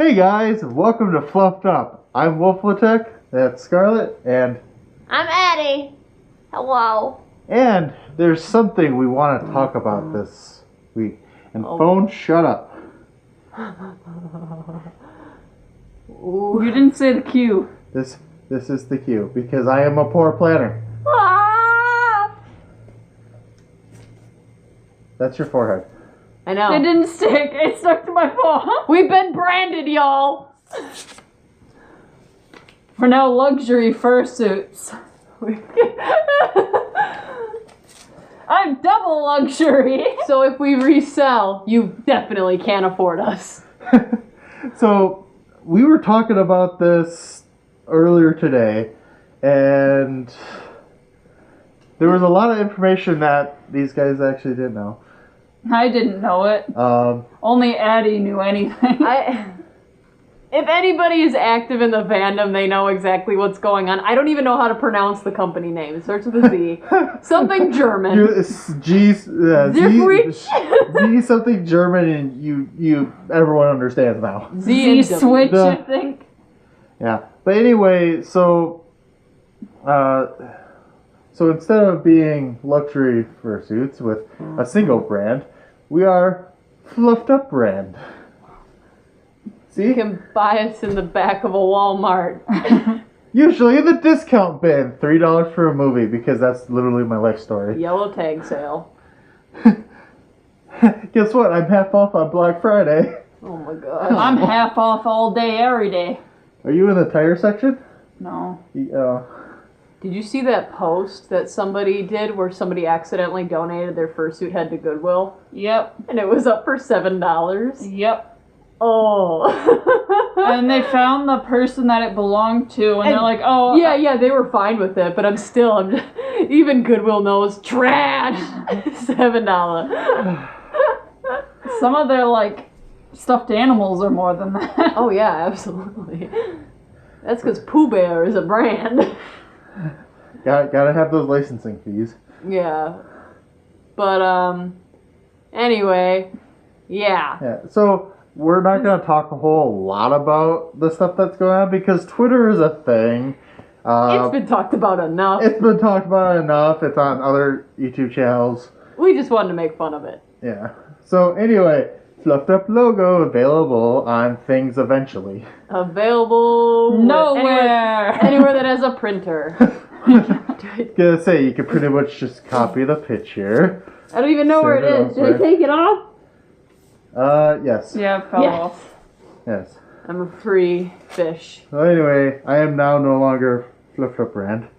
Hey guys, welcome to Fluffed Up. I'm Wolfletech, that's Scarlet, and I'm Atty. Hello. And there's something we want to talk about this week. And phone, shut up. You didn't say the cue. This is the cue, because I am a poor planner. Ah! That's your forehead. I know. It didn't stick. It stuck to my paw. We've been branded, y'all. For now, luxury fursuits. I'm double luxury. So if we resell, you definitely can't afford us. So, we were talking about this earlier today, and there was a lot of information that these guys actually didn't know. I didn't know it. Only Atty knew anything. If anybody is active in the fandom, they know exactly what's going on. I don't even know how to pronounce the company name. It starts with a Z. Something German. Z Z something German, and you everyone understands now. Z switch, I think. Yeah, but anyway, so instead of being luxury fursuits with a single brand, we are Fluffed Up brand. See? You can buy us in the back of a Walmart. Usually in the discount bin, $3 for a movie, because that's literally my life story. Yellow tag sale. Guess what? I'm half off on Black Friday. Oh my god. I'm half off all day, every day. Are you in the tire section? No. Did you see that post that somebody did where somebody accidentally donated their fursuit head to Goodwill? Yep. And it was up for $7? Yep. Oh. And they found the person that it belonged to, and they're like, oh. Yeah, they were fine with it, but even Goodwill knows, trash! $7. Some of their, stuffed animals are more than that. Oh yeah, absolutely. That's because Pooh Bear is a brand. Gotta have those licensing fees. Yeah. But, anyway, yeah. Yeah, so we're not going to talk a whole lot about the stuff that's going on, because Twitter is a thing. It's been talked about enough. It's been talked about enough. It's on other YouTube channels. We just wanted to make fun of it. Yeah. So anyway, Fluffed Up logo available on things eventually. Available nowhere. Anywhere that has a printer. Gonna say, you can pretty much just copy the picture. I don't even know where it is. Did I take it off? Yes. Yeah, it fell off. Yes. I'm a free fish. So anyway, I am now no longer Fluffed Up brand.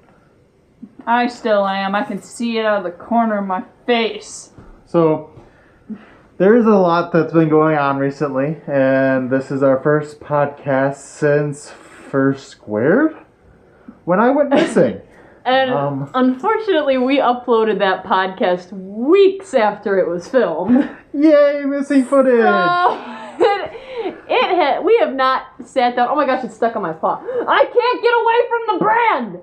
I still am. I can see it out of the corner of my face. So, there is a lot that's been going on recently, and this is our first podcast since First Squared, when I went missing. And unfortunately, we uploaded that podcast weeks after it was filmed. Yay, missing footage! We have not sat down. Oh my gosh, it's stuck on my paw. I can't get away from the brand!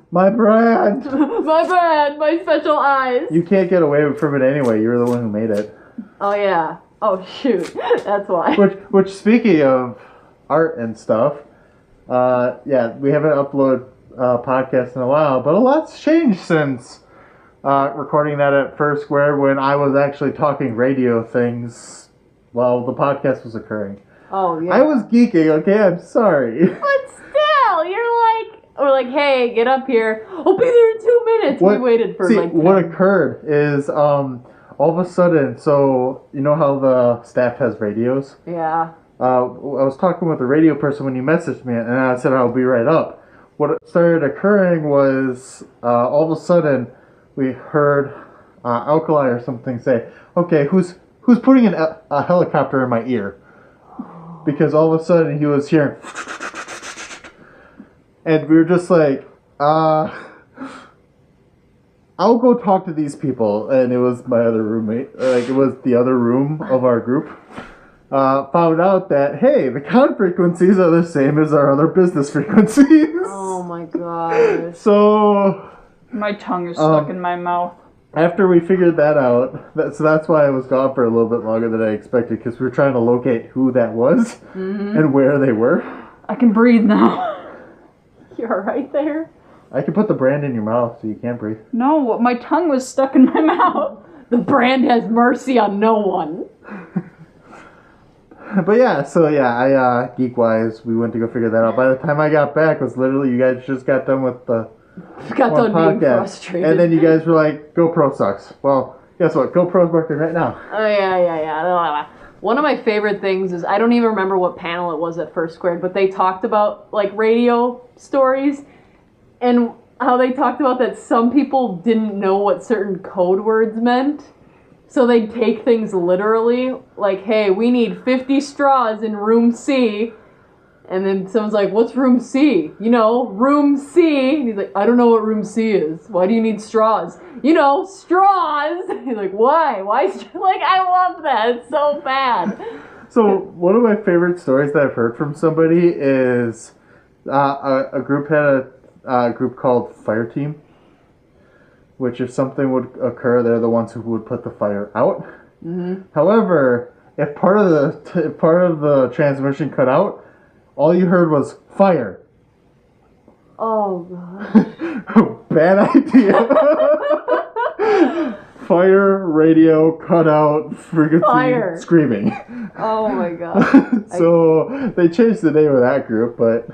My brand! My brand, my special eyes. You can't get away from it anyway, you're the one who made it. Oh yeah. Oh shoot, that's why. Which speaking of art and stuff, yeah, we haven't uploaded podcast in a while, but a lot's changed since recording that at First Square, when I was actually talking radio things while the podcast was occurring. Oh yeah. I was geeking, okay? I'm sorry. But still, we're like, hey, get up here. I'll be there in 2 minutes. We waited for what occurred is all of a sudden, so you know how the staff has radios? Yeah. I was talking with the radio person when you messaged me, and I said I'll be right up. What started occurring was all of a sudden we heard Alkali or something say, "Okay, who's putting a helicopter in my ear?" Because all of a sudden he was hearing, and we were just like, "I'll go talk to these people." And it was my other roommate, it was the other room of our group. Found out that, hey, the count frequencies are the same as our other business frequencies. Oh my god. So... My tongue is stuck in my mouth. after we figured that out, so that's why I was gone for a little bit longer than I expected, because we were trying to locate who that was and where they were. I can breathe now. You're right there. I can put the brand in your mouth so you can't breathe. No, my tongue was stuck in my mouth. The brand has mercy on no one. But yeah, I geek-wise, we went to go figure that out. By the time I got back, it was literally you guys just got done with the Got one done being podcast, frustrated. and then you guys were like, "GoPro sucks." Well, guess what? GoPro's working right now. Oh, yeah. One of my favorite things is, I don't even remember what panel it was at First Squared, but they talked about, like, radio stories, and how they talked about that some people didn't know what certain code words meant. So they'd take things literally, like, hey, we need 50 straws in room C. And then someone's like, what's room C? You know, room C. And he's like, I don't know what room C is. Why do you need straws? You know, straws. He's like, why? Like, I love that. It's so bad. So one of my favorite stories that I've heard from somebody is a group had a group called Fire Team, which if something would occur, they're the ones who would put the fire out. Mm-hmm. However, if part of the transmission cut out, all you heard was fire. Oh, God. Bad idea. Fire, radio, cut out, frequency, screaming. Oh, my God. So they changed the name of that group, but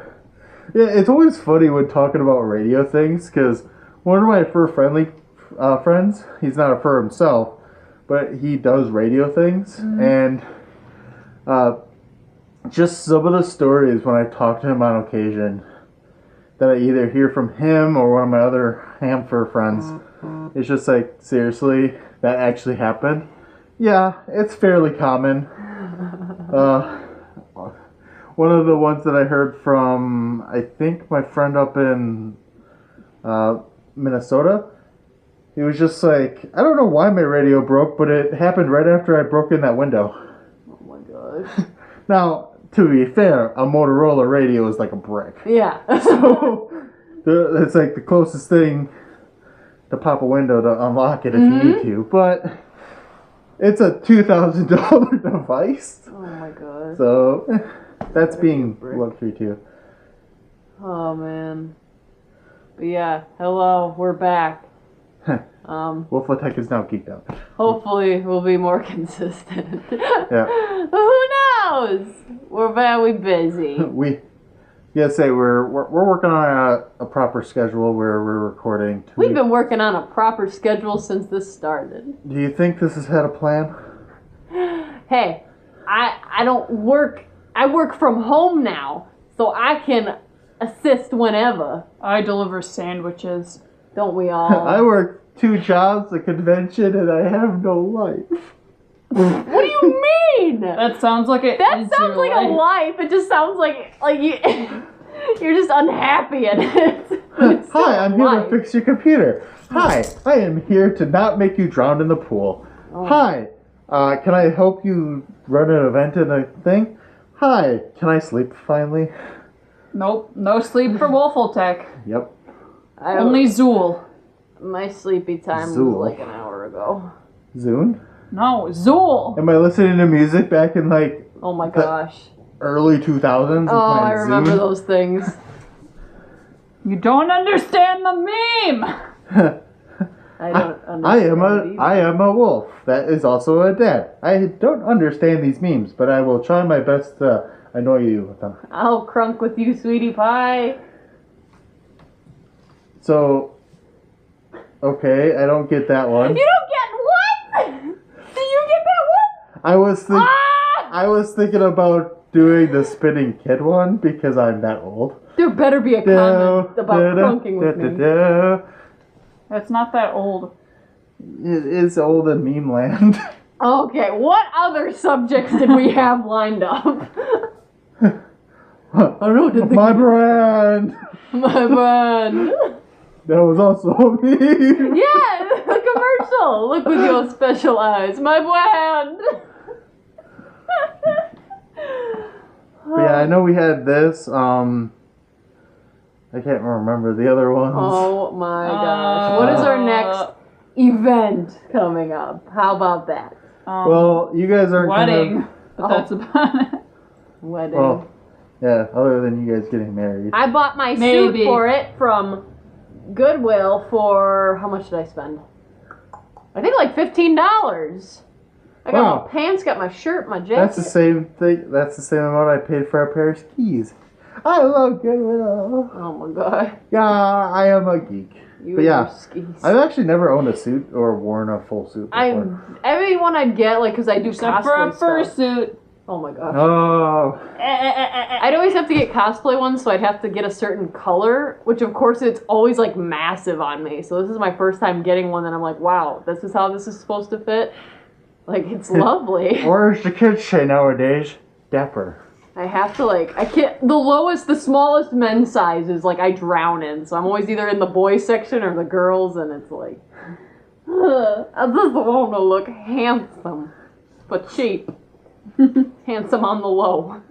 yeah, it's always funny when talking about radio things, because one of my fur-friendly friends, he's not a fur himself, but he does radio things, and just some of the stories when I talk to him on occasion that I either hear from him or one of my other ham fur friends, it's just like, seriously, that actually happened? Yeah, it's fairly common. One of the ones that I heard from, I think my friend up in Minnesota, he was just like, I don't know why my radio broke, but it happened right after I broke in that window. Oh my gosh. Now, to be fair, a Motorola radio is like a brick. Yeah. So, it's like the closest thing to pop a window to unlock it if you need to, but it's a $2,000 device. Oh my god. So, that's being looked through too. Oh man. But yeah, hello, we're back. Wolfletech is now geeked out. Hopefully we'll be more consistent. Yeah. Who knows? We're very busy. We're working on a proper schedule where we're recording. We've been working on a proper schedule since this started. Do you think this has had a plan? Hey, I don't work. I work from home now, so I can assist whenever. I deliver sandwiches. Don't we all? I work 2 jobs, a convention, and I have no life. What do you mean? That sounds like it. That sounds like a life. It just sounds like you're just unhappy in it. Hi, I'm here to fix your computer. Hi, I am here to not make you drown in the pool. Oh. Hi, can I help you run an event in a thing? Hi, can I sleep finally? Nope, no sleep for Wolfletech. Yep. Only Zool. My sleepy time was like an hour ago. Zune? No, Zool. Am I listening to music back in like... Oh my gosh. Early 2000s? Oh, I remember those things. You don't understand the meme! I don't understand. I am a wolf. That is also a dad. I don't understand these memes, but I will try my best to annoy you with them. I'll crunk with you, sweetie pie. So, okay, I don't get that one. You don't get what? Do you get that one? I was thinking about doing the spinning kid one because I'm that old. There better be a comment about crunking with me. That's not that old. It is old in meme land. Okay, what other subjects did we have lined up? I don't know. My brand. My brand. That was also me. Yeah, the commercial. Look with your special eyes. My brand. But yeah, I know we had this. I can't remember the other ones. Oh my gosh. What is our next event coming up. How about that? Well, you guys aren't Wedding. gonna... But that's about it. Wedding. Well, yeah, other than you guys getting married. I bought my Maybe. suit for it from Goodwill for, how much did I spend? I think like $15. I got Wow. my pants, got my shirt, my jacket. That's the same thing. That's the same amount I paid for a pair of skis. I love Goodwill. Oh my god. Yeah, I am a geek. You But and yeah, your skis. I've actually never owned a suit or worn a full suit before. Everyone I'd get, like, because I do Except for a cosplay stuff. fursuit. Oh my gosh. Oh, I'd always have to get cosplay ones, so I'd have to get a certain color, which of course it's always like massive on me. So this is my first time getting one, and I'm like, wow, this is how this is supposed to fit. Like, it's lovely. or as the kids say nowadays, dapper. I have to, like, I can't, the smallest men's size is like I drown in. So I'm always either in the boys section or the girls, and it's like, I just want to look handsome, but cheap. Handsome on the low.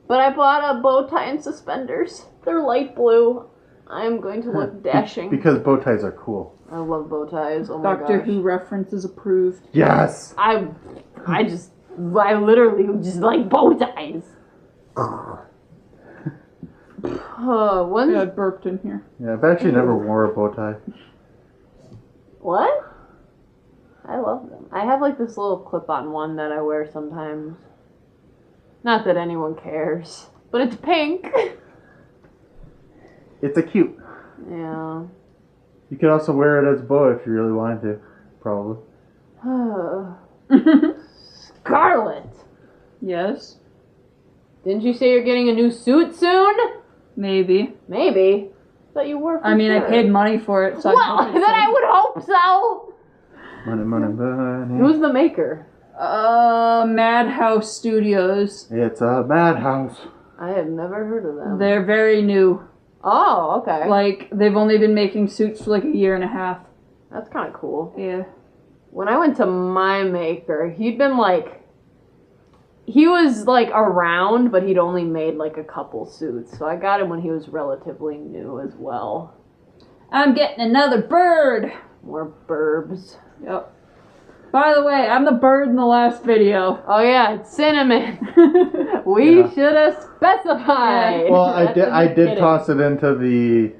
But I bought a bow tie and suspenders. They're light blue. I am going to look dashing. Because bow ties are cool. I love bow ties. Oh my Doctor gosh. Who references approved. Yes. I literally just like bow ties. When? Yeah, I burped in here. Yeah, I've actually never wore a bow tie. What? I love them. I have like this little clip-on one that I wear sometimes. Not that anyone cares, but it's pink. It's a cute. Yeah. You could also wear it as a bow if you really wanted to. Probably. Scarlet! Yes. Didn't you say you're getting a new suit soon? Maybe. Maybe. Thought you were for I mean, sure. I paid money for it, so Well, I hope then it's I would hope so! Money, money, money. Who's the maker? Madhouse Studios. It's a madhouse. I have never heard of them. They're very new. Oh, okay. Like, they've only been making suits for like a year and a half. That's kind of cool. Yeah. When I went to my maker, he was like around, but he'd only made like a couple suits. So I got him when he was relatively new as well. I'm getting another bird! More burbs. Yep. By the way, I'm the bird in the last video. Oh yeah, it's cinnamon. We Yeah. should have specified. Well, That's I a did kidding. toss it into the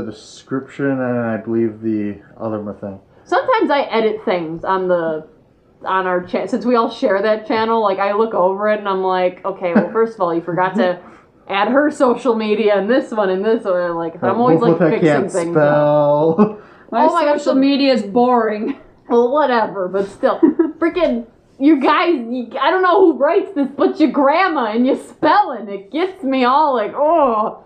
description and I believe the other thing. Sometimes I edit things on our channel, since we all share that channel. Like, I look over it and I'm like, okay, well, first of all, you forgot to add her social media and this one and this one. Like, I'm always like Wolfletech fixing can't things. spell. My Oh my gosh, social the- media is boring. Well, whatever, but still, freaking, you guys, I don't know who writes this, but your grandma and your spelling, it gets me all like, oh.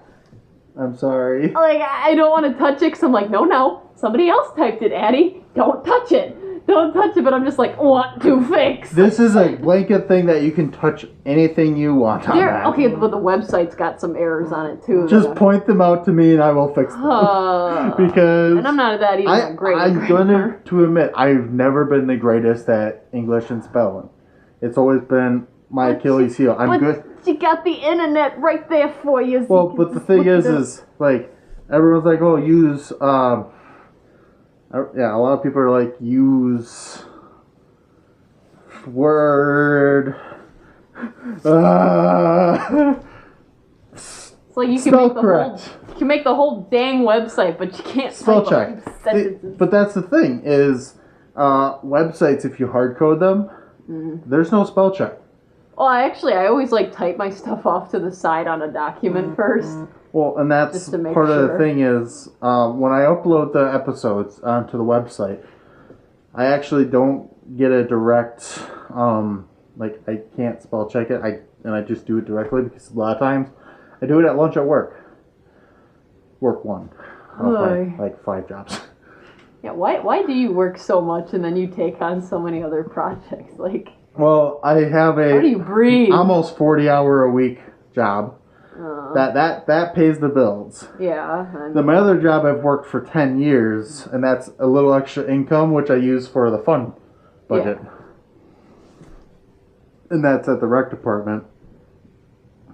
I'm sorry. Like, I don't want to touch it because I'm like, no, somebody else typed it, Atty. Don't touch it. Don't touch it, but I'm just like, want to fix. This is a blanket thing that you can touch anything you want on that. Okay, but the website's got some errors on it too. Just point them out to me and I will fix them. Because and I'm not that even that great. I'm going to admit, I've never been the greatest at English and spelling. It's always been my Achilles heel. I'm good. You got the internet right there for you. Well, but the thing is like, everyone's like, oh, use, yeah, a lot of people are like, use Word. It's like you can Spell make the correct. whole, you can make the whole dang website, but you can't Spell type check. up sentences. But that's the thing is, websites, if you hard code them, there's no spell check. Well, I always like type my stuff off to the side on a document first. Well, and that's Just to make part of the sure. thing is, when I upload the episodes onto the website, I actually don't get a direct, like, I can't spell check it, and I just do it directly, because a lot of times, I do it at lunch at work. Work one. Oy. Like 5 jobs. Yeah, why do you work so much and then you take on so many other projects? Like, Well, I have how do you a breathe? almost 40-hour a week job. That pays the bills. Yeah. Then my other job I've worked for 10 years, and that's a little extra income, which I use for the fund budget. And that's at the rec department.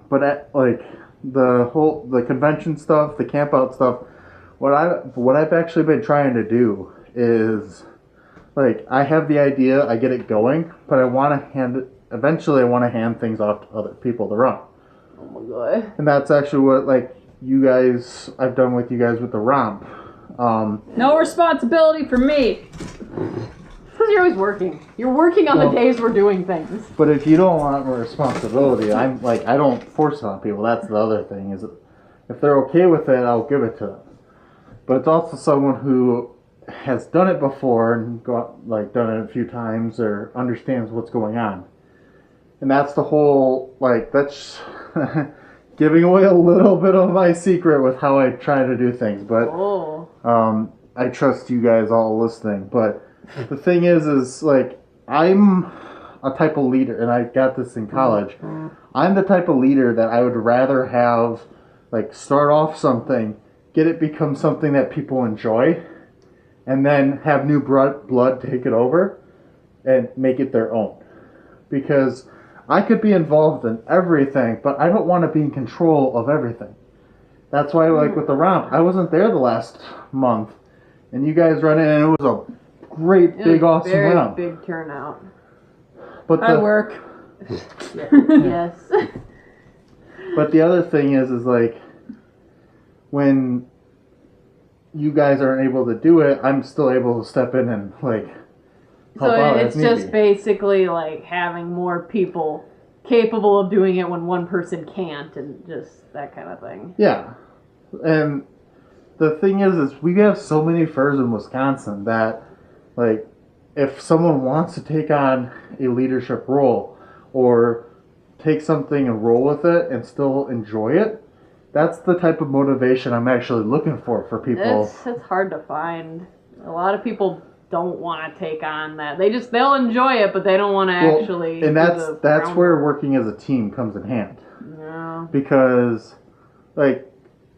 But at, like, the convention stuff, the camp out stuff, what I've actually been trying to do is, like, I have the idea, I get it going, but eventually I want to hand things off to other people to run. Oh my god. And that's actually what, like, I've done with you guys with the romp. No responsibility for me. Because you're always working. You're working on the days we're doing things. But if you don't want responsibility, I don't force it on people. That's the other thing, is if they're okay with it, I'll give it to them. But it's also someone who has done it before and done it a few times or understands what's going on. And that's the whole, that's giving away a little bit of my secret with how I try to do things. But I trust you guys all listening. But the thing is like, I'm a type of leader, and I got this in college. I'm the type of leader that I would rather have, like, start off something, get it become something that people enjoy, and then have new blood take it over and make it their own. Because I could be involved in everything, but I don't want to be in control of everything. That's why, like, with the romp, I wasn't there the last month, and you guys run in, and it was a great, big, awesome romp. Very big turnout. But I work. Yes. But the other thing is like, when you guys aren't able to do it, I'm still able to step in and, like, help out. So it's just basically like having more people capable of doing it when one person can't, and just that kind of thing. Yeah. And the thing is we have so many furs in Wisconsin that, like, if someone wants to take on a leadership role or take something and roll with it and still enjoy it, that's the type of motivation I'm actually looking for people. It's hard to find. A lot of people don't want to take on that. They'll enjoy it, but they don't want to actually. And that's where working as a team comes in hand. Yeah. Because, like,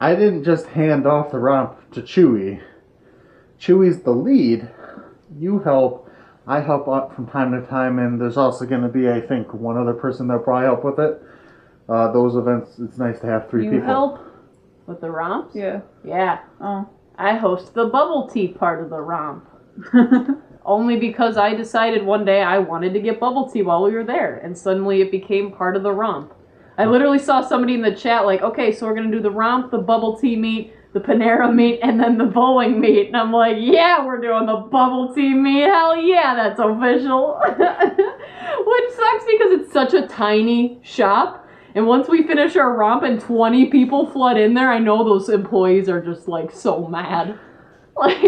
I didn't just hand off the romp to Chewy. Chewy's the lead. You help. I help out from time to time, and there's also going to be, I think, one other person that'll probably help with it. Those events, it's nice to have 3 people. You help with the romps? Yeah. Yeah. Oh. I host the bubble tea part of the romp. Only because I decided one day I wanted to get bubble tea while we were there, and suddenly it became part of the romp. I literally saw somebody in the chat like, okay, so we're going to do the romp, the bubble tea meet, the Panera meet, and then the bowling meet. And I'm like, yeah, we're doing the bubble tea meet. Hell yeah, that's official. Which sucks because it's such a tiny shop. And once we finish our romp and 20 people flood in there, I know those employees are just, like, so mad. Like,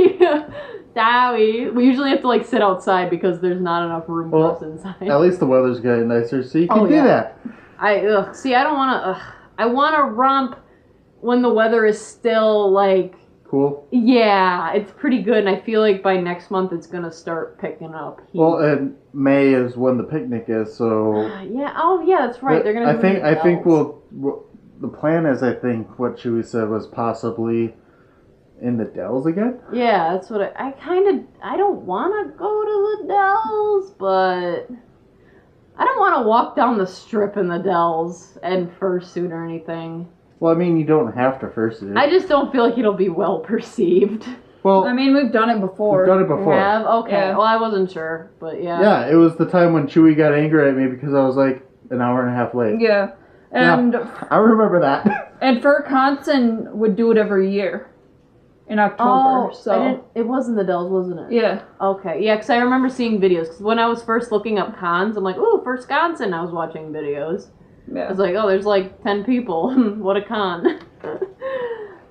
we usually have to, like, sit outside because there's not enough room for us inside. At least the weather's getting nicer, so you can do that. I don't want to, I want to romp when the weather is still, like... Cool? Yeah, it's pretty good, and I feel like by next month it's going to start picking up heat. Well, and May is when the picnic is, so... yeah, that's right. They're going to do it I think the plan is, I think, what Chewy said was possibly in the Dells again? Yeah, that's what I don't want to go to the Dells, but... I don't want to walk down the strip in the Dells and fursuit or anything. Well, I mean, you don't have to fursuit. I just don't feel like it'll be well perceived. Well, I mean, we've done it before. We've done it before. Have? Okay. Yeah. Well, I wasn't sure, but yeah. Yeah, it was the time when Chewy got angry at me because I was like an hour and a half late. Yeah. And I remember that. And Furconson would do it every year in October. It wasn't the Dells, wasn't it? Yeah. Okay. Yeah, because I remember seeing videos. Because when I was first looking up cons, I'm like, ooh, Wisconsin. I was watching videos. Yeah. I was like, oh, there's like 10 people. What a con.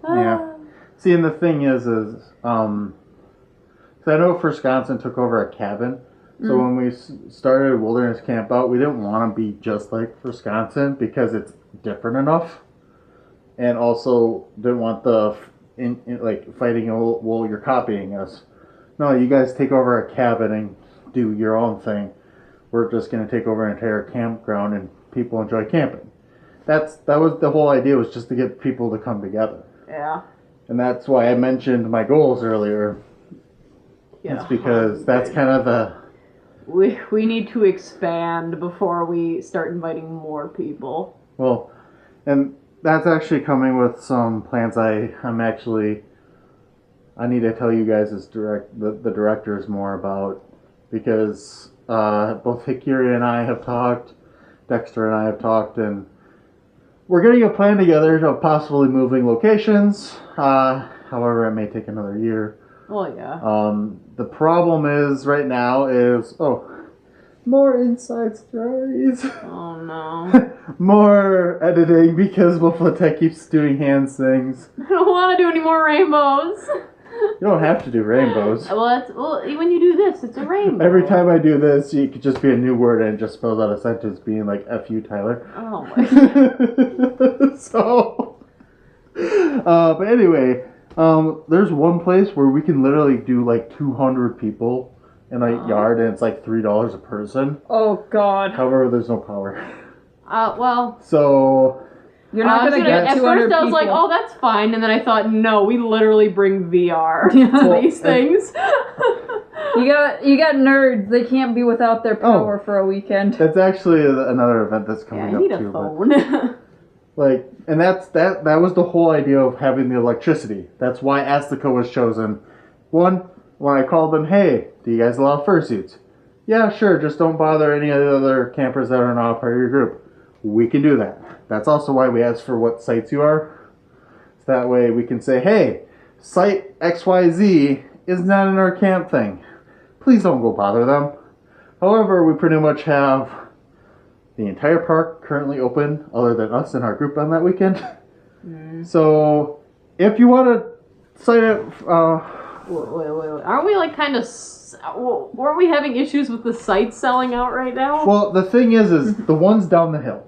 Yeah. See, and the thing is, because I know Wisconsin took over a cabin. So when we started Wilderness Camp Out, we didn't want to be just like Wisconsin because it's different enough. And also didn't want the fighting, well, you're copying us. No, you guys take over a cabin and do your own thing. We're just going to take over an entire campground and people enjoy camping. That was the whole idea, was just to get people to come together. Yeah. And that's why I mentioned my goals earlier. Yeah. It's because that's kind of the... We need to expand before we start inviting more people. Well, and that's actually coming with some plans I'm actually I need to tell you guys the directors more about, because both Hikiri and I have talked, Dexter and I have talked, and we're getting a plan together of possibly moving locations. However, it may take another year. Oh yeah. The problem is right now is more inside stories. Oh no. More editing because Wolfletech keeps doing hand things. I don't want to do any more rainbows. You don't have to do rainbows. Well, when you do this, it's a rainbow. Every time I do this, it could just be a new word and it just spells out a sentence being like "F you, Tyler." Oh my god. So, but anyway, there's one place where we can literally do like 200 people in a yard, and it's like $3 a person. Oh God. However, there's no power. Well. So. You're not gonna get 200 At first, I was people. like, "Oh, that's fine," and then I thought, "No, we literally bring VR to these things." You got nerds. They can't be without their power for a weekend. That's actually another event that's coming I up need too. a phone. And that was the whole idea of having the electricity. That's why Azteca was chosen. One, when I called them, "Hey, do you guys allow fursuits?" "Yeah, sure. Just don't bother any of the other campers that are not part of your group." We can do that. That's also why we ask for what sites you are. So that way we can say, "Hey, site XYZ is not in our camp thing. Please don't go bother them." However, we pretty much have the entire park currently open, other than us and our group on that weekend. So, if you want to site it, Wait. Aren't we like kind of? Weren't we having issues with the sites selling out right now? well, the thing is the ones down the hill.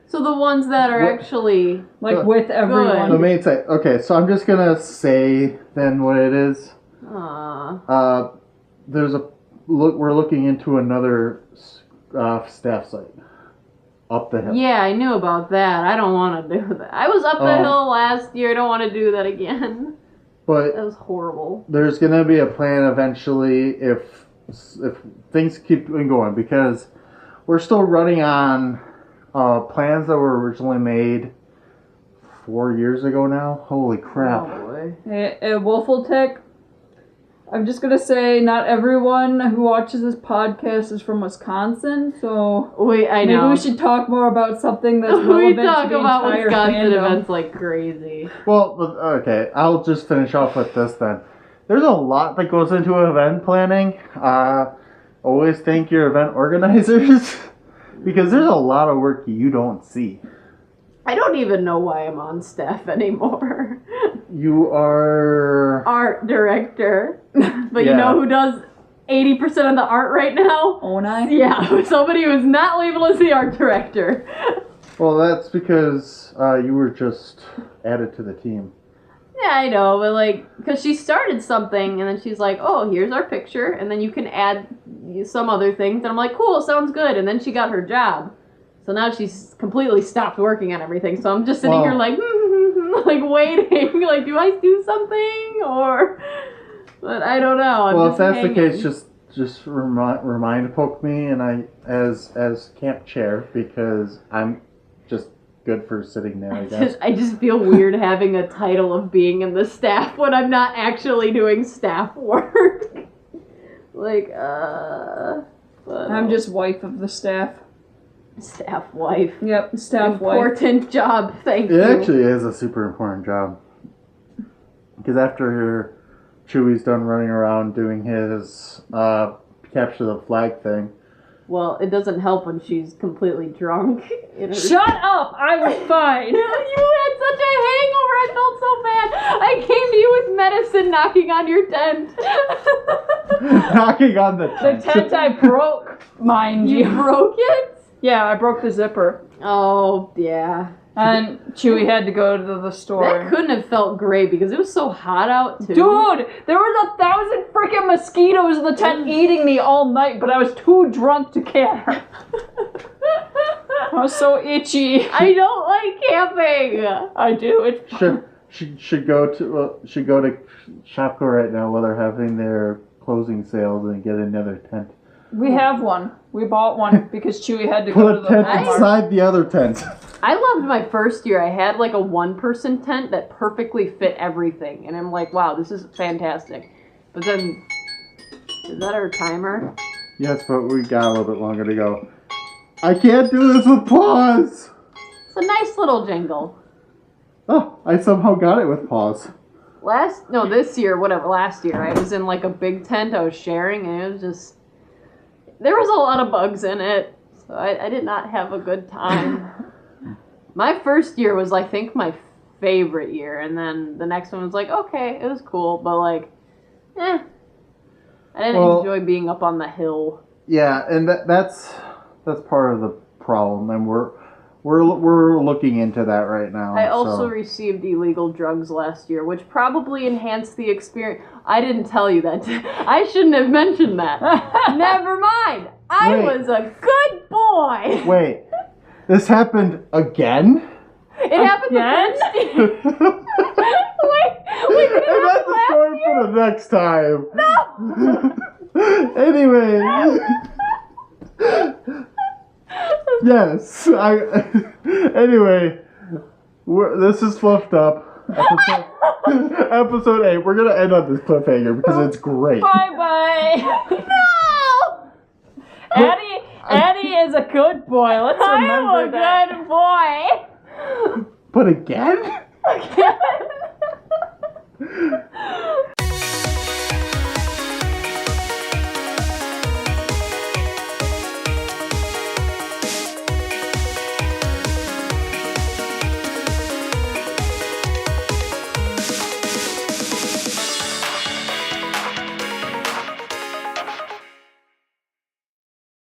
So the ones that are actually with everyone. The main site. Okay, so I'm just gonna say then what it is. There's a look. We're looking into another staff site up the hill. Yeah, I knew about that. I don't want to do that. I was up the hill last year. I don't want to do that again. But that was horrible. There's gonna be a plan eventually if things keep going, because we're still running on plans that were originally made 4 years ago now. Holy crap. Oh boy. Wolfletech, I'm just gonna say not everyone who watches this podcast is from Wisconsin, so I maybe know. we should talk more about something that's We relevant talk to the about entire Wisconsin fandom. events like crazy. Well, okay, I'll just finish off with this then. There's a lot that goes into event planning. Always thank your event organizers, because there's a lot of work you don't see. I don't even know why I'm on staff anymore. You are art director. But Yeah. you know who does 80% of the art right now? Own I? Yeah, somebody who's not labeled as the art director. Well, that's because you were just added to the team. Yeah, I know, but because she started something, and then she's like, "Oh, here's our picture, and then you can add some other things." And I'm like, "Cool, sounds good." And then she got her job, so now she's completely stopped working on everything. So I'm just sitting here like waiting, do I do something or? But I don't know. I'm Well, just if that's hanging. the case, just remind poke me, and I as camp chair, because I'm just good for sitting there, I guess. I just feel weird having a title of being in the staff when I'm not actually doing staff work. I'm just wife of the staff. Staff wife. Yep, staff wife. Important job, thank you. It actually is a super important job. Because after Chewy's done running around doing his capture the flag thing. Well, it doesn't help when she's completely drunk. Shut up! I was fine. You had such a hangover. I felt so bad. I came to you with medicine knocking on your tent. Knocking on the The tent I broke, mind you. You broke it? Yeah, I broke the zipper. Oh, yeah. And Chewy had to go to the store. That couldn't have felt great because it was so hot out, too. Dude, there was 1,000 freaking mosquitoes in the tent eating me all night, but I was too drunk to care. I was so itchy. I don't like camping. I do. It's should go to Shopko right now while they're having their closing sales and get another tent. We have one. We bought one because Chewy had to go Put to a the tent Walmart. inside the other tent. I loved my first year. I had like a 1-person tent that perfectly fit everything. And I'm like, wow, this is fantastic. But then, is that our timer? Yes, but we got a little bit longer to go. I can't do this with pause. It's a nice little jingle. Oh, I somehow got it with pause. This year, last year, I was in like a big tent I was sharing, and it was just, there was a lot of bugs in it, so I did not have a good time. My first year was, I think, my favorite year, and then the next one was like, okay, it was cool, but like, I didn't enjoy being up on the hill. Yeah, and that's part of the problem, and we're looking into that right now. I also received illegal drugs last year, which probably enhanced the experience. I didn't tell you that. I shouldn't have mentioned that. Never mind. I was a good boy. Wait, this happened again? It happened the first year. we didn't And have that's a story for the next time. No. Anyway. Yes. Anyway, this is Fluffed Up. Episode 8. We're gonna end on this cliffhanger because it's great. Bye-bye. No! Atty is a good boy. Let's remember that. I'm a good boy. But again? Again?